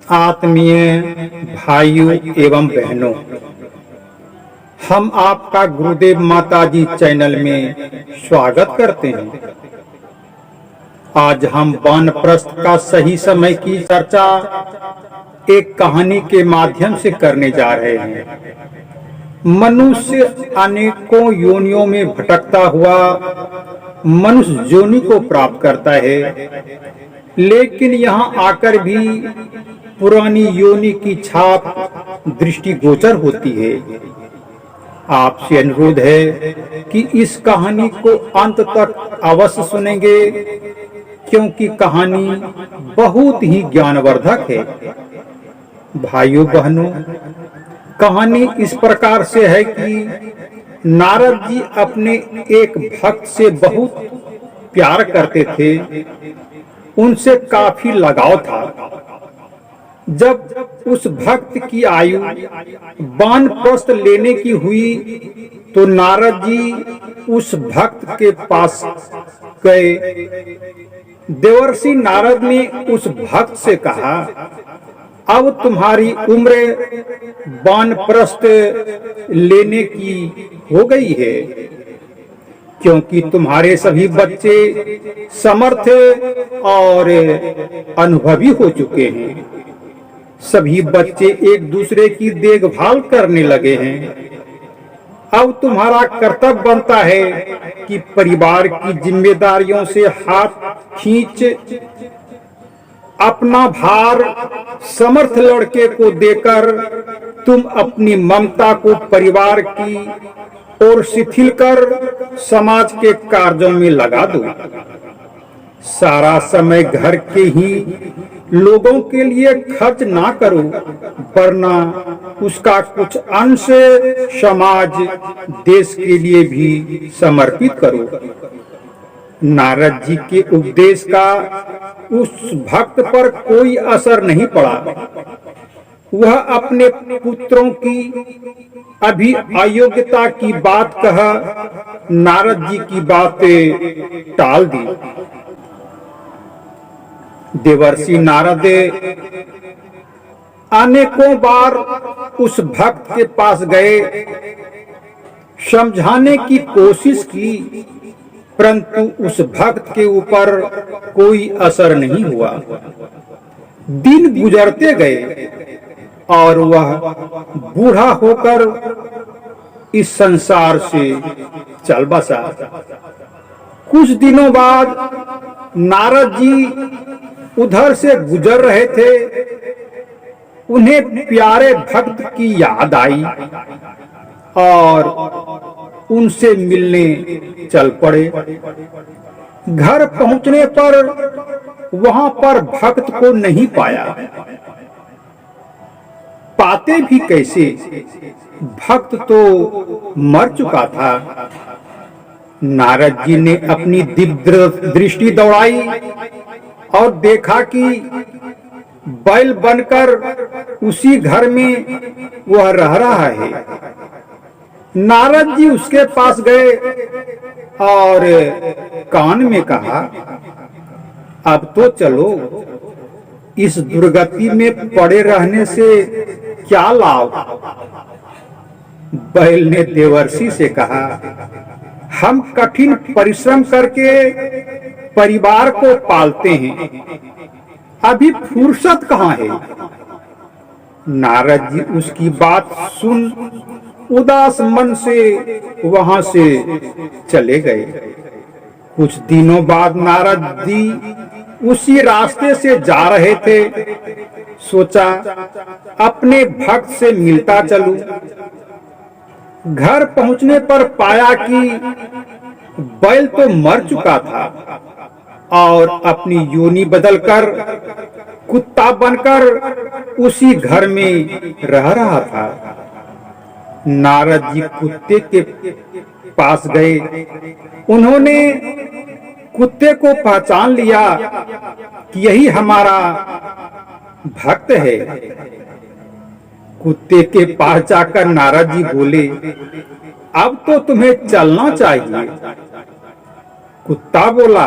आत्मीय भाइयों एवं बहनों, हम आपका गुरुदेव माताजी चैनल में स्वागत करते हैं। आज हम वानप्रस्थ का सही समय की चर्चा एक कहानी के माध्यम से करने जा रहे हैं। मनुष्य अनेकों योनियों में भटकता हुआ मनुष्य योनि को प्राप्त करता है, लेकिन यहाँ आकर भी पुरानी योनि की छाप दृष्टिगोचर होती है। आपसे अनुरोध है कि इस कहानी को अंत तक अवश्य सुनेंगे, क्योंकि कहानी बहुत ही ज्ञानवर्धक है। भाइयों बहनों, कहानी इस प्रकार से है कि नारद जी अपने एक भक्त से बहुत प्यार करते थे, उनसे काफी लगाव था। जब उस भक्त की आयु वानप्रस्थ लेने की हुई तो नारद जी उस भक्त के पास गए। देवर्षि नारद ने उस भक्त से कहा, अब तुम्हारी उम्र वानप्रस्थ लेने की हो गई है, क्योंकि तुम्हारे सभी बच्चे समर्थ और अनुभवी हो चुके हैं। सभी बच्चे एक दूसरे की देखभाल करने लगे हैं। अब तुम्हारा कर्तव्य बनता है कि परिवार की जिम्मेदारियों से हाथ खींच अपना भार समर्थ लड़के को देकर तुम अपनी ममता को परिवार की ओर शिथिल कर समाज के कार्यों में लगा दो। सारा समय घर के ही लोगों के लिए खर्च ना करो, वरना उसका कुछ अंश समाज देश के लिए भी समर्पित करो। नारद जी के उपदेश का उस भक्त पर कोई असर नहीं पड़ा। वह अपने पुत्रों की अभी अयोग्यता की बात कह नारद जी की बातें टाल दी। देवर्षि नारद अनेकों बार उस भक्त के पास गए, समझाने की कोशिश की, परंतु उस भक्त के ऊपर कोई असर नहीं हुआ। दिन गुजरते गए और वह बूढ़ा होकर इस संसार से चल बसा। कुछ दिनों बाद नारद जी उधर से गुजर रहे थे। उन्हें प्यारे भक्त की याद आई और उनसे मिलने चल पड़े। घर पहुंचने पर वहां पर भक्त को नहीं पाया। पाते भी कैसे, भक्त तो मर चुका था। नारद जी ने अपनी दिव्य दृष्टि दौड़ाई और देखा कि बैल बनकर उसी घर में वह रह रहा है। नारद जी उसके पास गए और कान में कहा, अब तो चलो, इस दुर्गति में पड़े रहने से क्या लाभ। बैल ने देवर्षि से कहा, हम कठिन परिश्रम करके परिवार को पालते हैं, अभी फुर्सत कहाँ है। नारद जी उसकी बात सुन उदास मन से वहां से चले गए। कुछ दिनों बाद नारद जी उसी रास्ते से जा रहे थे। सोचा अपने भक्त से मिलता चलूं। घर पहुंचने पर पाया कि बैल तो मर चुका था और अपनी योनि बदलकर कुत्ता बनकर उसी घर में रह रहा था। नारद जी कुत्ते के पास गए। उन्होंने कुत्ते को पहचान लिया कि यही हमारा भक्त है। कुत्ते के पास जाकर नारद जी बोले, अब तो तुम्हें चलना चाहिए। कुत्ता बोला,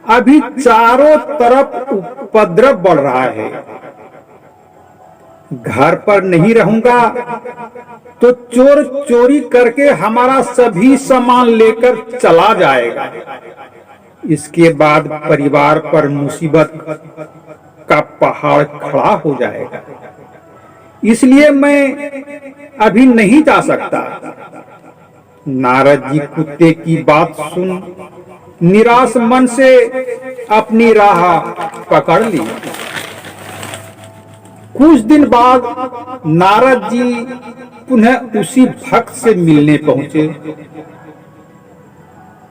अभी चारों तरफ उपद्रव बढ़ रहा है। घर पर नहीं रहूंगा तो चोर चोरी करके हमारा सभी सामान लेकर चला जाएगा। इसके बाद परिवार पर मुसीबत का पहाड़ खड़ा हो जाएगा। इसलिए मैं अभी नहीं जा सकता। नारद जी कुत्ते की बात सुन निराश मन से अपनी राह पकड़ ली। कुछ दिन बाद नारद जी पुनः उसी भक्त से मिलने पहुंचे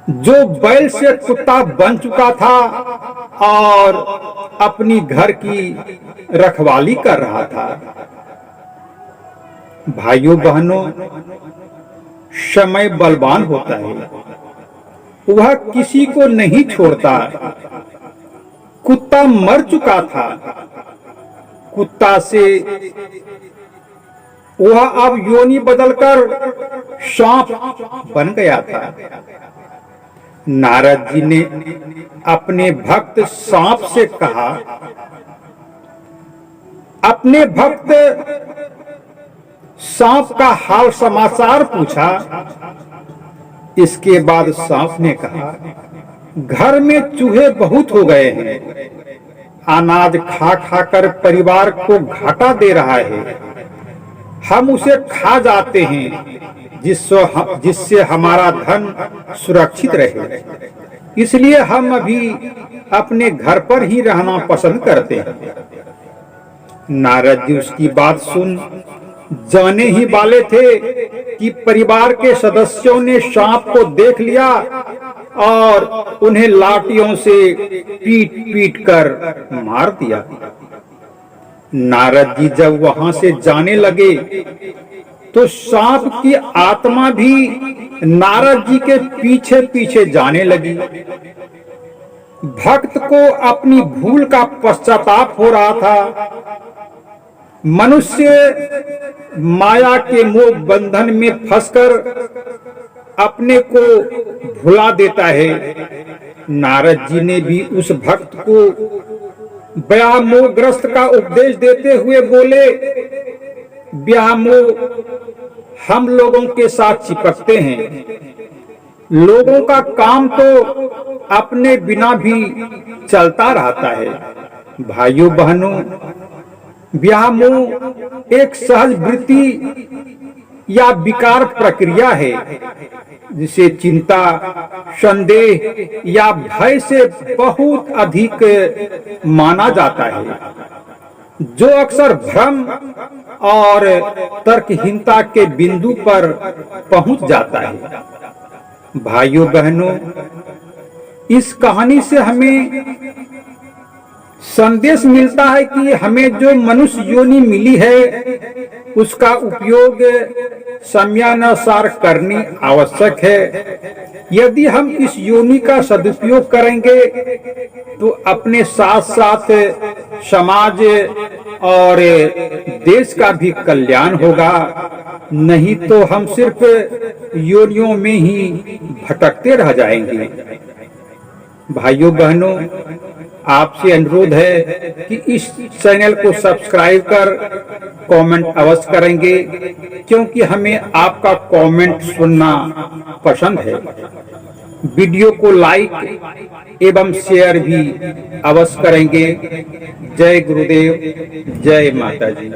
जो बैल से कुत्ता बन चुका था और अपनी घर की रखवाली कर रहा था। भाइयों बहनों, समय बलवान होता है, वह किसी को नहीं छोड़ता। कुत्ता मर चुका था। कुत्ता से वह अब योनि बदलकर सांप बन गया था। नारद जी ने अपने भक्त सांप से कहा, अपने भक्त सांप का हाल समाचार पूछा। इसके बाद सांप ने कहा, घर में चूहे बहुत हो गए हैं। अनाज खा खाकर परिवार को घाटा दे रहा है। हम उसे खा जाते हैं जिससे हमारा धन सुरक्षित रहे। इसलिए हम अभी अपने घर पर ही रहना पसंद करते हैं। नारद जी उसकी बात सुन जाने ही वाले थे कि परिवार के सदस्यों ने सांप को देख लिया और उन्हें लाठियों से पीट पीट कर मार दिया। नारद जी जब वहां से जाने लगे तो सांप की आत्मा भी नारद जी के पीछे पीछे जाने लगी। भक्त को अपनी भूल का पश्चाताप हो रहा था। मनुष्य माया के मोह बंधन में फंसकर अपने को भुला देता है। नारद जी ने भी उस भक्त को व्यामोहग्रस्त का उपदेश देते हुए बोले, व्यामोह हम लोगों के साथ चिपकते हैं। लोगों का काम तो अपने बिना भी चलता रहता है। भाइयों बहनों, व्यामोह एक सहज वृत्ति या विकार प्रक्रिया है जिसे चिंता, संदेह या भय से बहुत अधिक माना जाता है, जो अक्सर भ्रम और तर्कहीनता के बिंदु पर पहुंच जाता है। भाइयों बहनों, इस कहानी से हमें संदेश मिलता है कि हमें जो मनुष्य योनि मिली है उसका उपयोग समयानुसार करनी आवश्यक है। यदि हम इस योनि का सदुपयोग करेंगे तो अपने साथ साथ समाज और देश का भी कल्याण होगा। नहीं तो हम सिर्फ योनियों में ही भटकते रह जाएंगे। भाइयों बहनों, आपसे अनुरोध है कि इस चैनल को सब्सक्राइब कर कमेंट अवश्य करेंगे, क्योंकि हमें आपका कमेंट सुनना पसंद है। वीडियो को लाइक एवं शेयर भी अवश्य करेंगे। जय गुरुदेव, जय माता जी।